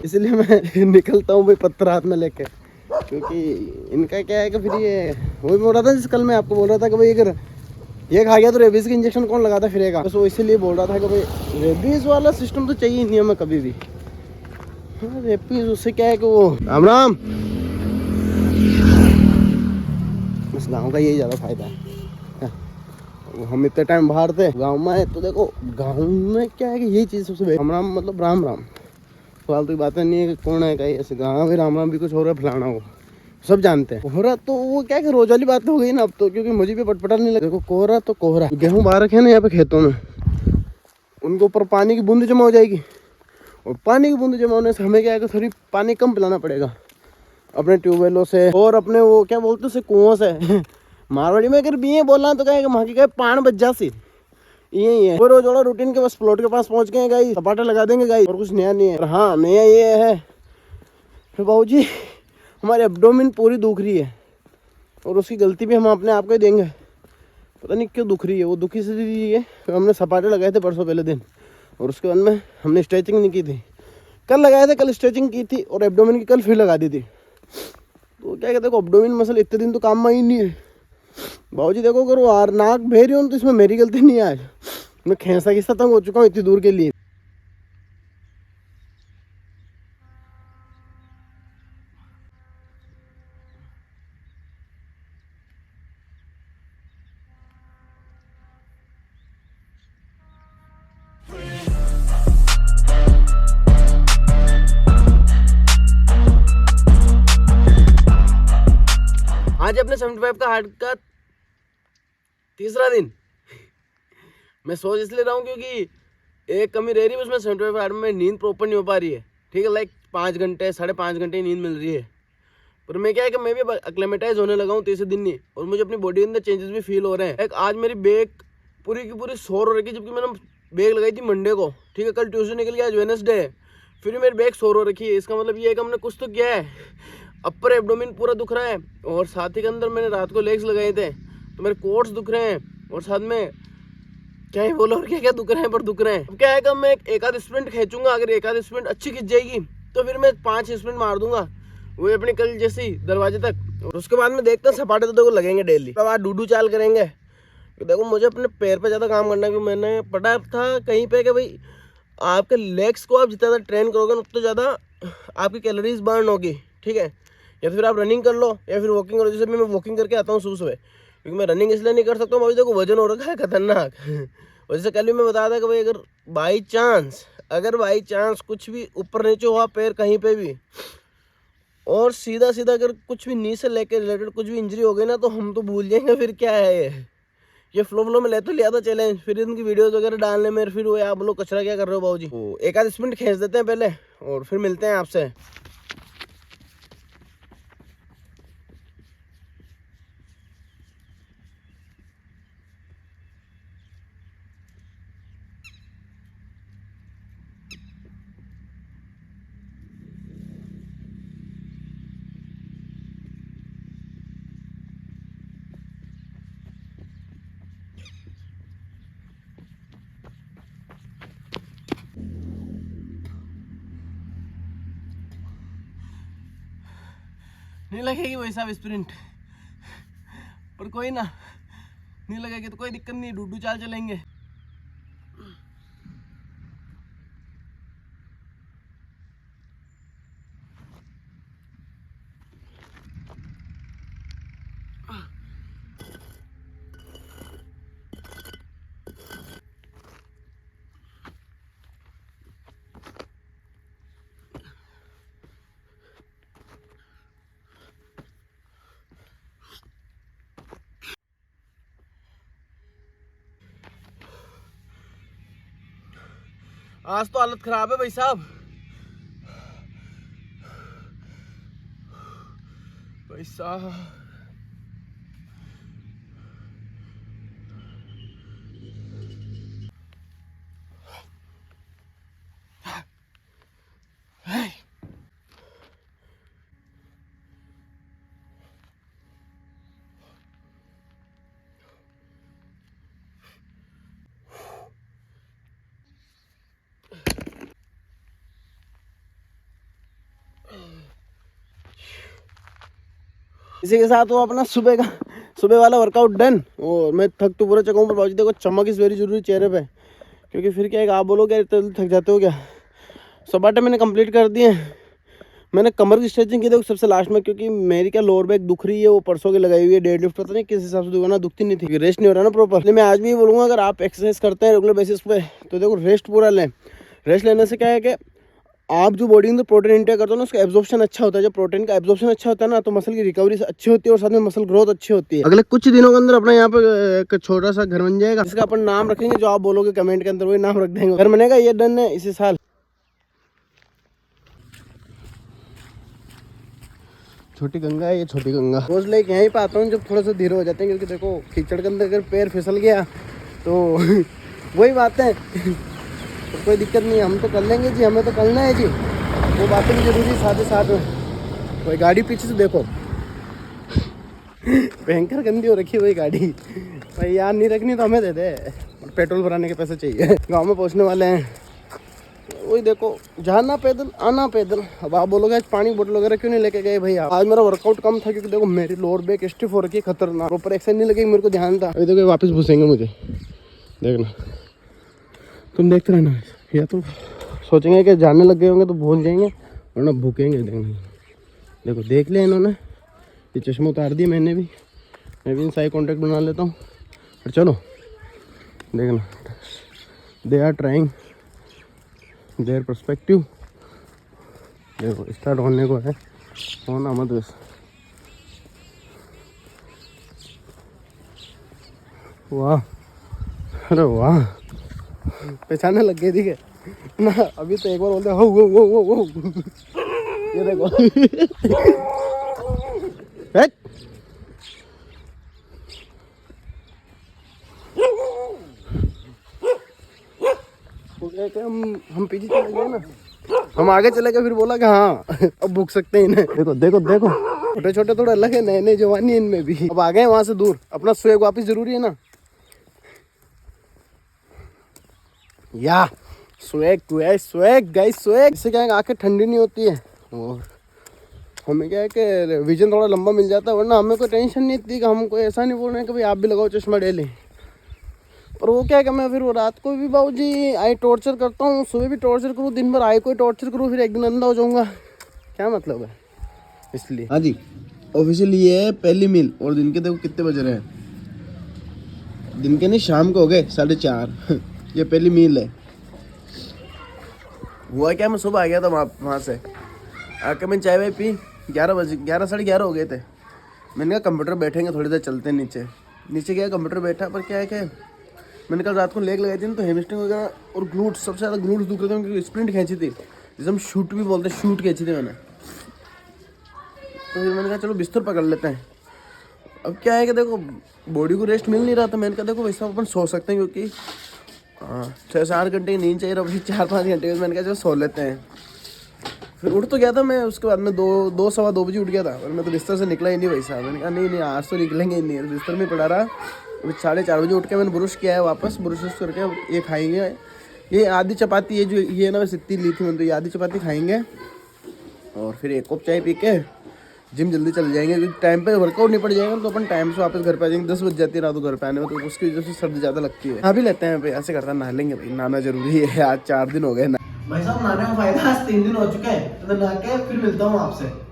इसलिए मैं निकलता हूँ भाई पत्थर हाथ में लेके, क्योंकि इनका क्या है कि फिर ये वही बोल रहा था, जिस कल मैं आपको बोल रहा था कि भाई अगर ये खा गया तो रेबीज़ का इंजेक्शन कौन लगाता फिरेगा, बस वो इसीलिए बोल रहा था कि भाई रेबीज़ वाला सिस्टम तो चाहिए नहीं हमें कभी भी। हाँ रेबीज़ उससे क्या है कि वो राम राम, इस गाँव का यही ज़्यादा फायदा है। हम इतने टाइम बाहर थे, गांव में तो देखो गांव में क्या है कि यही चीज़ सबसे राम राम मतलब राम राम, फालतू की बातें नहीं है कि कौन है कहीं ऐसे गाँव भी राम राम भी कुछ हो रहा है फलाना हो, सब जानते हैं। कोहरा तो वो क्या कि रोज वाली बात हो गई ना अब तो, क्योंकि मुझे भी पटपटा नहीं लगा। देखो कोहरा तो कोहरा, गेहूँ बाहर रखे ना यहाँ पे खेतों में, उनके ऊपर पानी की बूंद जमा हो जाएगी, और पानी की बूंद जमा होने से हमें क्या है कि थोड़ी पानी कम पिलाना पड़ेगा अपने ट्यूबवेलों से और अपने वो क्या बोलते हैं कुओं से। मारवाड़ी में अगर बीए बोलना तो कहेगा वहाँ की कहे पान बज जासी, यही है। वो रोज रूटीन के बस प्लॉट के पास पहुंच गए गाई, सपाटे लगा देंगे गाई, और कुछ नया नहीं है। और हाँ नया ये है फिर बाबूजी हमारे एब्डोमेन पूरी दुख रही है, और उसकी गलती भी हम अपने आप को ही देंगे, पता नहीं क्यों दुख रही है। वो दुखी से रही है, तो हमने सपाटे लगाए थे परसों पहले दिन, और उसके बाद में हमने स्ट्रेचिंग नहीं की थी। कल लगाए थे, कल स्ट्रेचिंग की थी, और एब्डोमेन की कल फिर लगा दी थी। तो क्या कहते हैं एब्डोमेन मसल इतने दिन तो काम में ही नहीं है बाबूजी। देखो अगर वो नाक भेज रही हो तो इसमें मेरी गलती नहीं है, आज मैं खेसा खिस्सा तंग हो चुका हूँ इतनी दूर के लिए। आज अपने 75 का हार्ट का तीसरा दिन। मैं सोच इसलिए रहा हूँ क्योंकि एक कमी रह रही है उसमें 75 हार्ट में नींद प्रॉपर नहीं हो पा रही है। ठीक है, लाइक 5 घंटे 5.5 घंटे नींद मिल रही है, पर मैं क्या है कि मैं भी एक्लेमेटाइज होने लगा हूँ तीसरे दिन नहीं, और मुझे अपनी बॉडी के अंदर चेंजेस भी फील हो रहे हैं। एक आज मेरी बैक पूरी की पूरी सोर हो रही है, जबकि मैंने बैग लगाई थी मंडे को। ठीक है, कल ट्यूसडे निकल गया, आज वेडनेसडे है, फिर भी मेरी बैक सोर हो रखी है। इसका मतलब ये है कि हमने कुछ तो किया है। अपर एब्डोमेन पूरा दुख रहा है, और साथ ही के अंदर मैंने रात को लेग्स लगाए थे तो मेरे कोट्स दुख रहे हैं, और साथ में क्या ही बोलो और क्या क्या दुख रहे हैं, पर दुख रहे हैं। अब क्या है कि मैं एक आध स्प्रिंट खींचूंगा, अगर एक आध स्प्रिंट अच्छी खींच जाएगी तो फिर मैं 5 स्प्रिंट मार दूंगा वो अपनी कल जैसी दरवाजे तक, और उसके बाद में देखते हैं सपाटे तो देखो लगेंगे डेली। अब आज डूडू चाल करेंगे। तो देखो मुझे अपने पैर पे ज़्यादा काम करना है, क्योंकि मैंने पढ़ा था कहीं पे कि भाई आपके लेग्स को आप जितना ज़्यादा ट्रेन करोगे उतना ज़्यादा आपकी कैलोरीज बर्न होगी। ठीक है, या फिर आप रनिंग कर लो या फिर वॉकिंग करो। जैसे मैं वॉकिंग करके आता हूँ सुबह, क्योंकि मैं रनिंग इसलिए नहीं कर सकता हूँ, अभी देखो वजन हो रखा है खतरनाक। और जैसे कल भी मैं बताया था कि भाई अगर बाई चांस कुछ भी ऊपर नीचे हुआ पैर कहीं पे भी, और सीधा सीधा अगर कुछ भी नी से लेके रिलेटेड कुछ भी इंजरी हो गई ना, तो हम तो भूल जाएंगे फिर क्या है ये फ्लो में ले तो लिया था चैलेंज, फिर इनकी वीडियोस वगैरह डालने में फिर वो आप लोग कचरा क्या कर रहे हो बाबूजी। तो एक आध स्प्रिंट खींच देते हैं पहले, और फिर मिलते हैं आपसे। नहीं लगेगी वैसा स्प्रिंट, पर कोई ना, नहीं लगेगी तो कोई दिक्कत नहीं, डूडू चाल चलेंगे। आज तो हालत खराब है भाई साहब, भाई साहब। इसी के साथ वो अपना सुबह वाला वर्कआउट डन। और मैं थक तो पूरा चुका हूँ, पर बाबूजी देखो चमक इस वेरी जरूरी चेहरे पे, क्योंकि फिर क्या है आप बोलोगे इतने थक जाते हो क्या। सब बाटे मैंने कंप्लीट कर दिए। मैंने कमर की स्ट्रेचिंग की देखो सबसे लास्ट में, क्योंकि मेरी क्या लोअर बैक दुख रही है, वो परसों की लगाई हुई है डेड लिफ्ट, पता नहीं किस हिसाब से दुकाना दुखती नहीं थी, रेस्ट नहीं हो रहा ना प्रॉपर। मैं आज भी बोलूँगा अगर आप एक्सरसाइज करते हैं रेगुलर बेसिस पे तो देखो रेस्ट पूरा लें। रेस्ट लेने से क्या है कि आप जो बॉडी में प्रोटीन इंटेक करते हो ना उसका एब्जॉर्प्शन अच्छा होता है। जब प्रोटीन का एब्जॉर्प्शन अच्छा होता है ना तो मसल की रिकवरी अच्छी होती है और साथ में मसल ग्रोथ अच्छी होती है। अगले कुछ दिनों के अंदर अपना यहाँ पे एक छोटा सा घर बन जाएगा, जिसका अपन नाम रखेंगे, जो आप बोलोगे कमेंट के अंदर वही नाम रख देंगे। घर बनेगा, ये डन है इसी साल। छोटी गंगा है ये, छोटी गंगा। रोज लेके यहीं पे आता हूँ जब थोड़ा सा धीरे हो जाते हैं, क्योंकि देखो कीचड़ के अंदर अगर पैर फिसल गया तो वही बात है। तो कोई दिक्कत नहीं है, हम तो कर लेंगे जी, हमें तो करना है जी, वो बातें भी जरूरी है साथ ही साथ में। कोई गाड़ी पीछे से देखो भयंकर गंदी हो रखी है वही गाड़ी। भाई यार नहीं रखनी तो हमें दे दे, पेट्रोल भराने के पैसे चाहिए। गाँव में पहुँचने वाले हैं, वही देखो जाना पैदल आना पैदल। अब आप बोलोगे आज पानी बोतल वगैरह क्यों नहीं लेके गए भैया। आज मेरा वर्कआउट कम था, क्योंकि देखो मेरी लोअर बैक स्टिफ हो रखी है खतरनाक, प्रॉपर एक्सरसाइज नहीं लगी, मेरे को ध्यान था। अभी देखो वापस घुसेंगे मुझे, देखना तुम देखते रहना। या तो सोचेंगे कि जाने लग गए होंगे तो भूल जाएंगे, वरना भूकेंगे। देखो देख लिया इन्होंने, ये चश्मा उतार दिया मैंने भी, मैं भी इनसे आई कॉन्टैक्ट बना लेता हूँ। और चलो देखना, they are trying their perspective. देखो स्टार्ट होने को है, होना मत बस। वाह, अरे वाह, पहचानने लग गए, ठीक है ना। अभी तो एक बार बोलते हो वो ये देखो हम पीछे चले गए ना, हम आगे चले गए, फिर बोला कि हाँ अब भूख सकते हैं इन्हें। देखो देखो देखो, छोटे छोटे थोड़े अलग है, नए नए जवानी है इनमें भी। अब आ गए वहां से दूर, अपना स्वेग वापस जरूरी है ना। या स्वेग स्वेग गाइस स्वेग, इससे क्या है आंखें ठंडी नहीं होती है, और हमें क्या है कि विजन थोड़ा लंबा मिल जाता है। वरना हमें कोई टेंशन नहीं थी कि हमको ऐसा नहीं बोल रहे हैं कि भाई आप भी लगाओ चश्मा डेली। पर वो क्या है कि मैं फिर वो रात को भी बाबूजी आई टॉर्चर करता हूँ, सुबह भी टॉर्चर करूँ, दिन भर आई कोई टॉर्चर करूँ, फिर एक दिन अंधा हो जाऊँगा, क्या मतलब है। इसलिए हाँ जी, ऑफिशियली ये है पहली मील। और दिन के देखो कितने बज रहे हैं, दिन के नहीं शाम को हो गए 4:30। ये पहली मील है। हुआ क्या, मैं सुबह आ गया था वहाँ से आके मैंने चाय वाय पी, 11 साढ़े 11 हो गए थे। मैंने कहा कंप्यूटर बैठेंगे थोड़ी देर, चलते हैं नीचे गया, कंप्यूटर बैठा। पर क्या है कि मैंने कल रात को लेग लगाई थी ना, तो हेमस्ट्रिंग वगैरह और ग्लूट्स, सबसे ज़्यादा ग्लूट्स दुख रहे थे, क्योंकि स्प्रिंट खींची थी, जिसे हम शूट भी बोलते हैं, शूट खींची थी मैंने। तो फिर मैंने कहा चलो बिस्तर पकड़ लेते हैं। अब क्या है कि देखो बॉडी को रेस्ट मिल नहीं रहा था, मैंने कहा देखो वैसा अपन सो सकते हैं, क्योंकि 6-8 घंटे की नींद चाहिए, अभी 4-5 घंटे मैंने कहा चलो सो लेते हैं। फिर उठ तो गया था मैं, उसके बाद में 2-2 बजे उठ गया था, और मैं तो बिस्तर से निकला ही नहीं वैसा। मैंने कहा नहीं आज तो निकलेंगे ही नहीं, बिस्तर में पड़ा रहा। अभी 4:30 बजे उठ के मैंने ब्रश किया है, वापस ब्रश करके ये खाएंगे, ये आधी चपाती, ये जो ये ना मैं इतनी ली थी मैंने, तो ये आधी चपाती खाएंगे, और फिर एक कप चाय पी के जिम जल्दी चल जाएंगे, क्योंकि टाइम पे वर्कआउट नहीं पड़ जाएगा तो अपन टाइम से वापस घर पे आ जाएंगे। 10 बज जाती है रात को घर पे आने में, तो उसकी वजह से सर्दी ज़्यादा लगती है। अभी लेते हैं भाई, ऐसे करता नहा लेंगे भाई, नहाना जरूरी है। आज 4 दिन हो गए ना भाई साहब, नहाने का फायदा, आज 3 दिन हो चुके हैं, तो मैं नहा के फिर मिलता हूँ आपसे।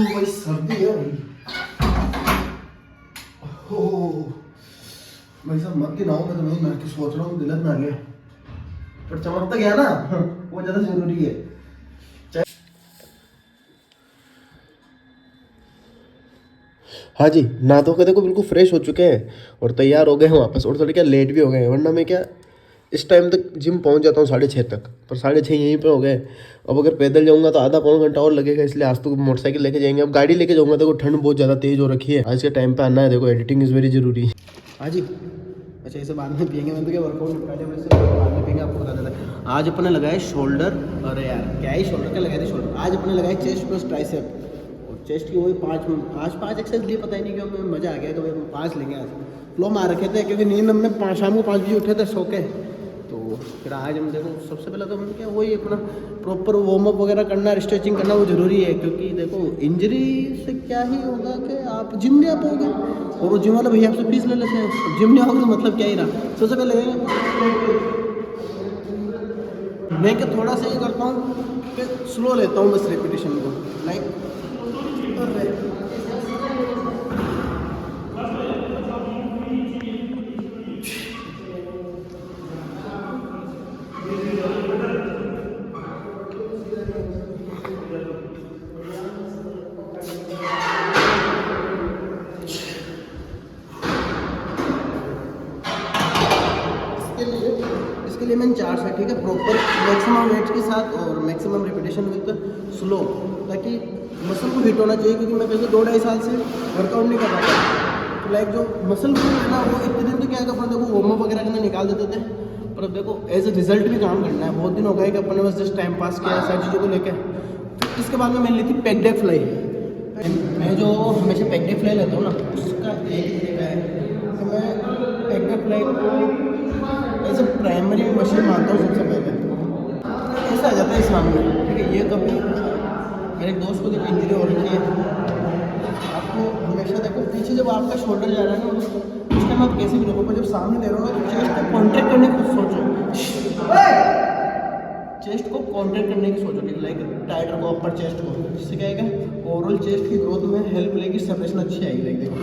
भाई सर्दी है भाई साहब, मत नहाओ, मैं तो नहीं नहा के सोच रहा हूँ, दिलत ना गया, पर चमक तो गया ना, वो ज़्यादा जरूरी है। हाँ जी, नहा धो के देखो बिल्कुल फ्रेश हो चुके हैं और तैयार हो गए हैं वापस, और थोड़े क्या लेट भी हो गए हैं, वरना मैं क्या इस टाइम तक जिम पहुंच जाता हूँ 6:30 तक, पर 6:30 यहीं पे हो गए। अब अगर पैदल जाऊंगा तो आधा पौन घंटा और लगेगा, इसलिए आज तो मोटरसाइकिल लेके जाएंगे। अब गाड़ी लेके जाऊंगा, देखो ठंड बहुत ज़्यादा तेज़ हो रखी है, आज के टाइम पे आना है, देखो एडिटिंग इज़ वेरी जरूरी। हाँ जी अच्छा इसे बाद में पियेंगे, मैं तो क्या वर्कआउट निपटा लिया, वैसे बाद में पियेंगे, आपको बता देता है। आज अपने लगाए शोल्डर, अरे यार क्या ही शोल्डर के लगाए थे शोल्डर, आज अपने लगाए चेस्ट प्लस ट्राइसेप। और चेस्ट की वही पाँच एक्सरसाइज लिए, पता ही नहीं क्यों मैं मज़ा आ गया कि भाई 5 लेंगे आज। फ्लो मार रखे थे क्योंकि नींद हमने शाम को 5 बजे उठे थे सो के, तो फिर आज हम देखो सबसे पहले तो हम क्या वही अपना प्रॉपर वार्म अप वगैरह करना, स्ट्रेचिंग करना वो ज़रूरी है, क्योंकि देखो इंजरी से क्या ही होगा कि आप जिम नहीं आ पाओगे, और वो जिम वाले भैया आपसे फीस ले लेते हैं, जिम नहीं आओगे तो मतलब क्या ही रहा। सबसे पहले मैं क्या थोड़ा सा ही करता हूँ कि स्लो लेता हूँ बस रेपिटेशन को, लाइक इसके लिए मैंने 4 सेट, ठीक है, प्रॉपर मैक्सिमम वेट के साथ और मैक्सिमम रिपीटेशन विद स्लो, ताकि मसल को हिट होना चाहिए, क्योंकि मैं पिछले 2-2.5 साल से वर्कआउट नहीं कर रहा था। तो लाइक जो मसल को है ना वो इतने दिन तो क्या है अपन देखो वार्म अप वगैरह करना निकाल देते थे, पर अब देखो एज ए रिजल्ट भी काम करना है। बहुत दिन हो गए कि अपन ने बस जस्ट टाइम पास किया सारी चीज़ों को लेकर। फिर इसके बाद में मैंने ली थी पेग डेक फ्लाई। मैं जो हमेशा पेग डेक फ्लाई लेता हूँ ना, उसका एक तरीका है कि मैं पेग डेक फ्लाई को एज ए प्राइमरी मशीन मानता हूँ। सबसे पहले ऐसा आ जाता है सामने, ठीक है, ये कभी मेरे दोस्त को जब इंजरी हो रही है, आपको हमेशा देखो पीछे जब आपका शोल्डर जा रहा है ना, उस टाइम आप कैसे भी देखो, पर जब सामने ले रहे हो ना तो चेस्ट को कॉन्ट्रैक्ट करने की सोचो, चेस्ट को कॉन्ट्रैक्ट करने की सोचो, ठीक, लाइक टाइटर को, अपर चेस्ट को, जिससे क्या आएगा ओवरऑल चेस्ट की ग्रोथ में हेल्प मिलेगी, सेपरेशन अच्छी आएगी। लाइक देखो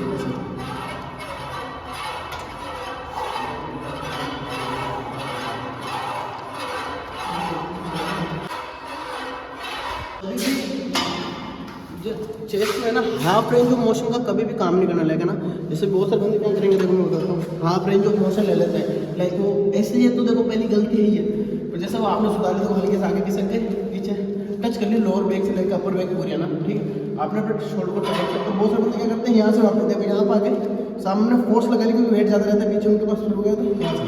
चेस्ट में ना हाफ रेंज ऑफ मोशन का कभी भी काम नहीं करना लगेगा ना। जैसे बहुत सारे बंदे क्या करेंगे, देखो मैं बताता हूँ, हाफ रेंज ऑफ मोशन ले लेते हैं, लाइक वो ऐसे ही है, तो देखो पहली गलती यही है। तो जैसे वो आपने सुधार लिया, हल्के से आगे की सकते पीछे टच कर लिया, लोअर बैक से लेकर अपर बैक पूरी है ना, ठीक है, आपने अपने शोल्डर को टच किया। तो बहुत सारे बंदे क्या करते हैं, यहाँ से वापस देखो यहाँ पर आगे सामने फोर्स लगा ली, क्योंकि वेट ज़्यादा रहता है, पीछे उनके पास शुरू हो गया, तो यहाँ से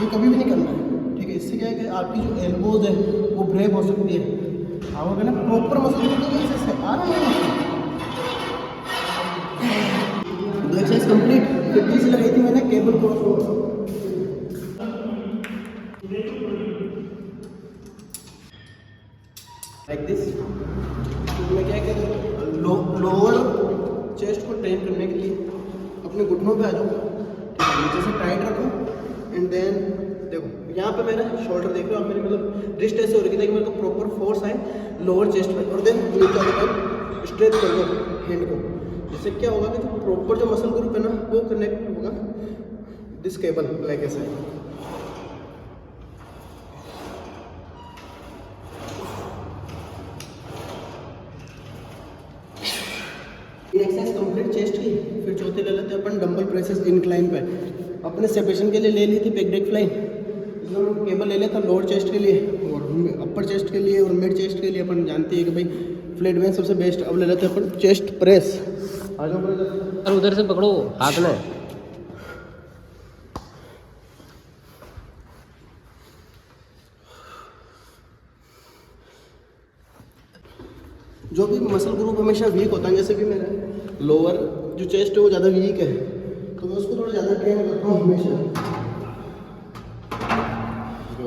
ये कभी भी नहीं करना है, ठीक है। इससे क्या है कि आपकी जो एल्बोज है वो ब्रेक हो सकती है, आप ना प्रॉपर मसल से आ रहा है। दो एक्सरसाइज कंप्लीट, फिर तीसरी लगाई थी मैंने केबल क्रॉस लाइक दिस। मैं क्या करूँ, लोअर चेस्ट को ट्रेन करने के लिए अपने घुटनों पे आ जाऊँ, नीचे से टाइट रखो, एंड देन देखो यहाँ पे मेरा शोल्डर देख रहे हो आप, मेरी मतलब रिस्ट ऐसे हो रही है कि मेरे को प्रॉपर फोर्स आए लोअर चेस्ट पे, और देन नीचे आकर स्ट्रेच कर दो हैंड को, जिससे क्या होगा कि जो प्रॉपर जो मसल ग्रुप है ना वो कनेक्ट होगा दिस केबल, लाइक ऐसा। एक्सरसाइज कंप्लीट चेस्ट की, फिर चौथे ले लेते हैं अपन डंबल प्रेसेस इंक्लाइन पे। अपने सेपरेशन के लिए ले ली थी पेग डेक फ्लाई, केबल ले लेता लोअर चेस्ट के लिए और अपर चेस्ट के लिए और मिड चेस्ट के लिए। अपन जानते हैं कि भाई फ्लैट बेंच सबसे बेस्ट। अब ले लेते हैं अपन चेस्ट प्रेस। आ जाओ ब्रदर, उधर से पकड़ो हाथ में। जो भी मसल ग्रुप हमेशा वीक होता है, जैसे कि मेरा लोअर जो चेस्ट है वो ज़्यादा वीक है, तो मैं उसको थोड़ा ज़्यादा ट्रेन करता हूँ हमेशा।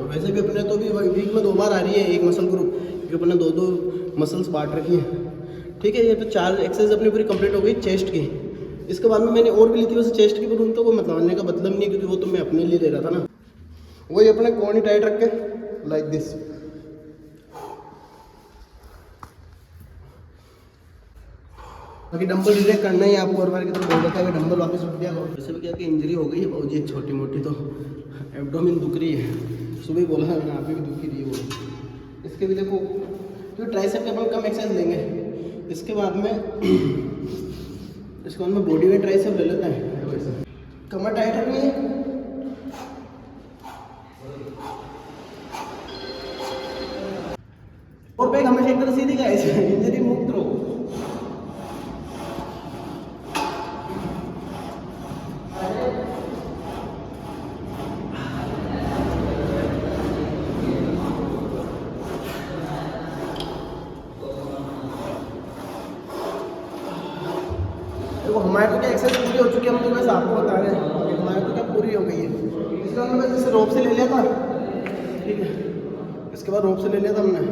वैसे भी अपने तो भी वीक में 2 बार आ रही है एक मसल ग्रुप, क्योंकि अपने 2 मसल्स बांट रखी है, ठीक है। ये तो 4 एक्सरसाइज अपनी पूरी कंप्लीट हो गई चेस्ट की। इसके बाद में मैंने और भी ली थी वैसे चेस्ट की, पर उनको वो बताने का मतलब नहीं है, क्योंकि वो तो मैं अपने लिए ले रहा था ना। वही अपने कोनी टाइट रख के लाइक दिस, बाकी डंबल डिरेक्ट करना ही आपको हर बार की तरफ बोल रखा है, डंबल वापस उठ दिया। वैसे भी क्या कि इंजरी हो गई है बहुत जी छोटी मोटी, तो एब्डोमिन दुख रही है, सुबह बोला है यहाँ पे भी दुखी रही है वो। इसके भी देखो तो ट्राइसेप के अपन कम एक्सरसाइज लेंगे। इसके बाद में बॉडी वेट ट्राइसेप ले लेते हैं। कमर टाइट रखनी है, और बैक हमेशा एक तरह सीधी का ऐसे इंजरी मुक्त रहो। हमारे तो क्या एक्सरसाइज पूरी हो चुकी है, हम तो बस आपको बता रहे हैं हमारे तो क्या पूरी हो गई है। इसलिए हमने बस जैसे रोप से ले लिया था, ठीक है, इसके बाद रोप से ले लिया था हमने।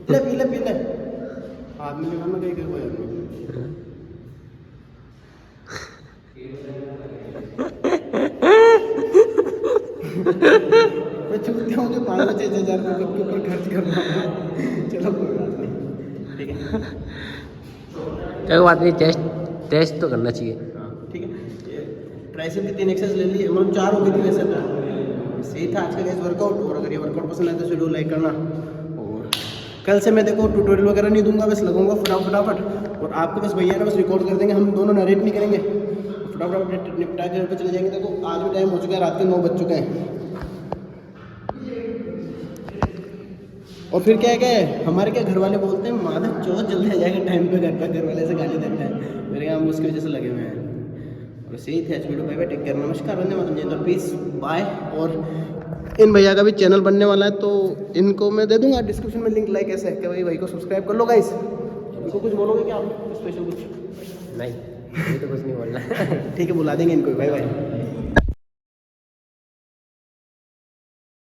पीले पीले आदमी के में कहीं कोई आदमी मैं चुपते हूँ, 5,000-6,000 रुपये के ऊपर खर्च कर रहा हूँ। चलो कोई बात नहीं, ठीक है, कोई बात नहीं, टेस्ट तो करना चाहिए। हाँ ठीक है। ट्राइसेप की 3 एक्सरसाइज ले ली, मतलब 4 हो गई थी वैसे तो। सही था आज का गाइस वर्कआउट। और अगर ये वर्कआउट पसंद आए तो वीडियो लाइक करना। और कल से मैं देखो ट्यूटोरियल वगैरह नहीं दूंगा, बस लगूंगा फटाफट। और आपको बस भैया ना बस रिकॉर्ड कर देंगे, हम दोनों नरेट नहीं करेंगे, फटाफट निपटा के घर पर चले जाएंगे। देखो आज भी टाइम हो चुका है, रात के 9 बज चुके हैं। और फिर क्या है कि हमारे क्या घर वाले बोलते हैं माधव चौथ जल्दी आ जाएगा टाइम पे घर पर, घर वाले से गाली देते हैं मेरे यहाँ, हम उसकी वजह से लगे हुए हैं। और सही थे आज वीडियो, बाय टेक केयर, नमस्कार, वंदे मातरम, जय हिंद, पीस, बाय। और इन भैया का भी चैनल बनने वाला है, तो इनको मैं दे दूंगा डिस्क्रिप्शन में लिंक, लाइक ऐसा है कि भाई को सब्सक्राइब कर लो गाइस। इनको कुछ बोलोगे क्या आप स्पेशल कुछ? नहीं, ये तो कुछ नहीं बोलना। ठीक है, बुला देंगे इनको, बाय बाय।